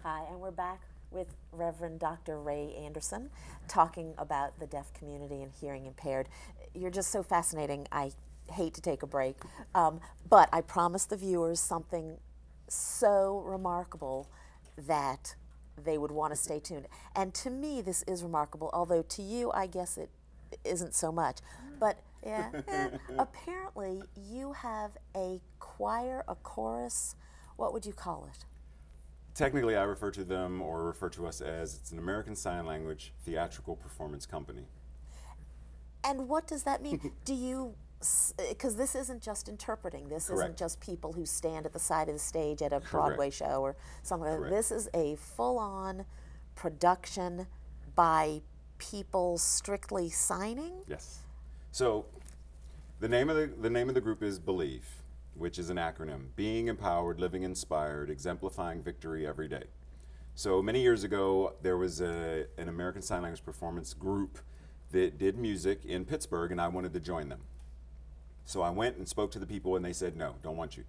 Hi, and we're back with Reverend Dr. Ray Anderson talking about the deaf community and hearing impaired. You're just so fascinating. I hate to take a break, but I promised the viewers something so remarkable that they would want to stay tuned. And to me, this is remarkable, although to you, I guess it isn't so much. But yeah, apparently you have a choir, a chorus. What would you call it? Technically, I refer to them, or refer to us as, it's an American Sign Language theatrical performance company. And what does that mean? Do you, because this isn't just interpreting, this Correct. isn't just people who stand at the side of the stage at a Broadway show or something like that. This is a full-on production by people strictly signing? Yes. So the name of the group is Believe, which is an acronym: Being Empowered, Living Inspired, Exemplifying Victory Every Day. So many years ago, there was an American Sign Language performance group that did music in Pittsburgh, and I wanted to join them. So I went and spoke to the people, and they said, no, don't want you.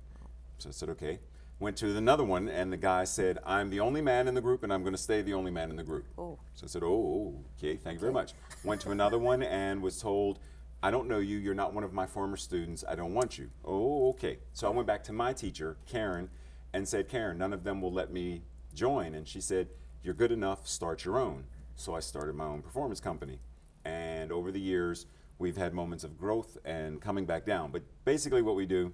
So I said, okay. Went to another one, and the guy said, I'm the only man in the group, and I'm going to stay the only man in the group. Oh. So I said, oh, okay, thank you very much. Went to another one and was told, I don't know you, you're not one of my former students, I don't want you. Oh, okay. So I went back to my teacher, Karen, and said, Karen, none of them will let me join. And she said, you're good enough, start your own. So I started my own performance company. And over the years, we've had moments of growth and coming back down. But basically what we do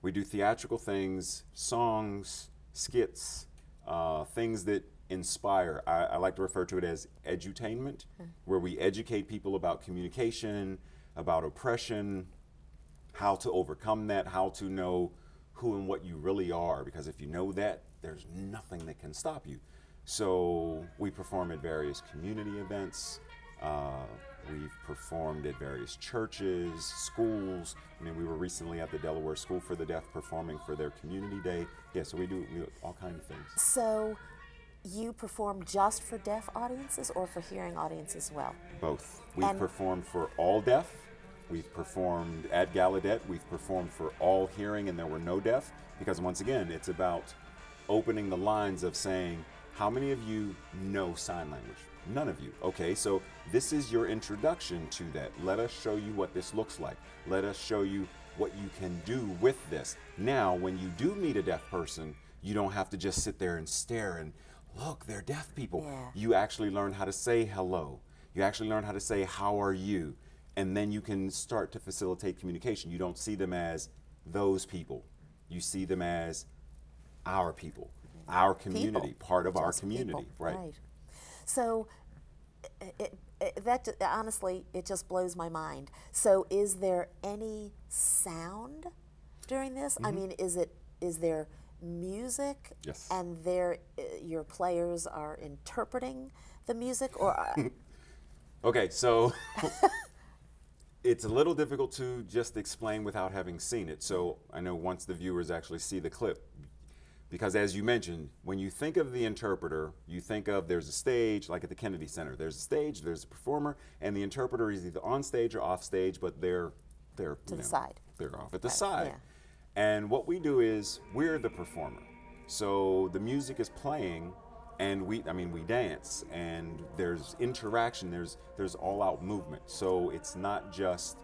theatrical things, songs, skits, things that inspire. I like to refer to it as edutainment, where we educate people about communication, about oppression, how to overcome that, how to know who and what you really are, because if you know that, there's nothing that can stop you. So we perform at various community events. We've performed at various churches, schools. I mean, we were recently at the Delaware School for the Deaf performing for their community day. Yeah, so we do all kinds of things. So you perform just for deaf audiences or for hearing audiences as well? Both. We've performed for all deaf. We've performed at Gallaudet. We've performed for all hearing, and there were no deaf, because once again, it's about opening the lines of saying, how many of you know sign language? None of you. Okay, so this is your introduction to that. Let us show you what this looks like. Let us show you what you can do with this. Now, when you do meet a deaf person, you don't have to just sit there and stare and, look, they're deaf people. Yeah. You actually learn how to say hello. You actually learn how to say, how are you? And then you can start to facilitate communication. You don't see them as those people. You see them as our people, our community, part of our community. Right. So that honestly, it just blows my mind. So is there any sound during this? I mean, is there music? Yes. And your players are interpreting the music, or okay, so it's a little difficult to just explain without having seen it. So I know once the viewers actually see the clip, because as you mentioned, when you think of the interpreter, you think of there's a stage, like at the Kennedy Center. There's a stage, there's a performer, and the interpreter is either on stage or off stage, but they're to the side. They're off at the side. Yeah. And what we do is we're the performer. So the music is playing, and we dance, and there's interaction, there's all-out movement. So it's not just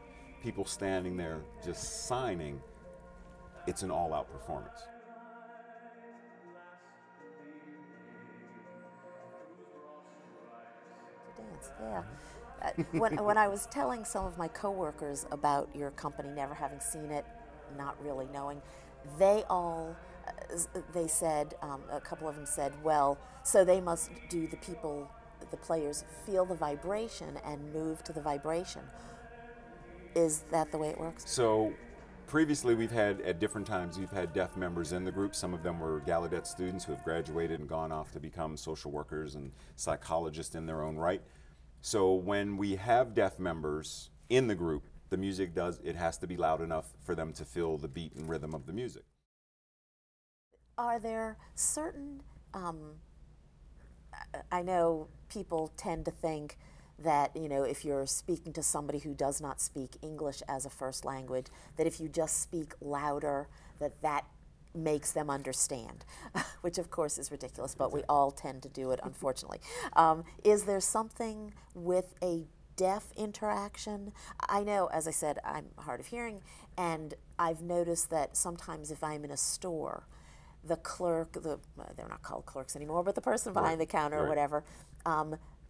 people standing there just signing, it's an all-out performance. Dance, yeah. When I was telling some of my coworkers about your company, never having seen it, not really knowing, they said, a couple of them said, well, so they must do the players feel the vibration and move to the vibration. Is that the way it works? So previously we've had, at different times, we've had deaf members in the group. Some of them were Gallaudet students who have graduated and gone off to become social workers and psychologists in their own right. So when we have deaf members in the group, the music it has to be loud enough for them to feel the beat and rhythm of the music. Are there certain, I know people tend to think that, you know, if you're speaking to somebody who does not speak English as a first language, that if you just speak louder, that makes them understand, which of course is ridiculous, but we all tend to do it, unfortunately. Is there something with a deaf interaction? I know, as I said, I'm hard of hearing, and I've noticed that sometimes if I'm in a store, the clerk, they're not called clerks anymore, but the person behind the counter or whatever,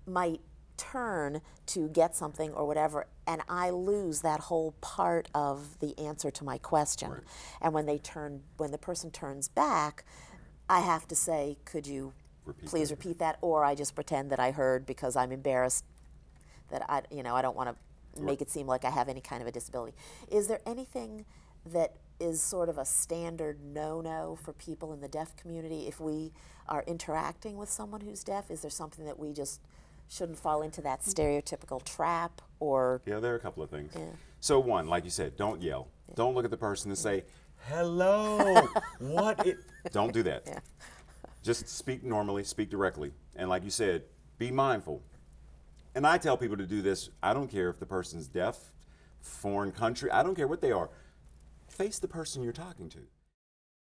might turn to get something or whatever, and I lose that whole part of the answer to my question. Right. And when the person turns back, I have to say, could you please repeat that? Or I just pretend that I heard because I'm embarrassed that I don't want to make it seem like I have any kind of a disability. Is there anything that is sort of a standard no-no for people in the deaf community if we are interacting with someone who's deaf? Is there something that we just shouldn't fall into that stereotypical trap? Or yeah, there are a couple of things. Yeah. So one, like you said, don't yell. Yeah. Don't look at the person and say, hello, don't do that. Yeah. Just speak normally, speak directly. And like you said, be mindful. And I tell people to do this. I don't care if the person's deaf, foreign country, I don't care what they are. Face the person you're talking to.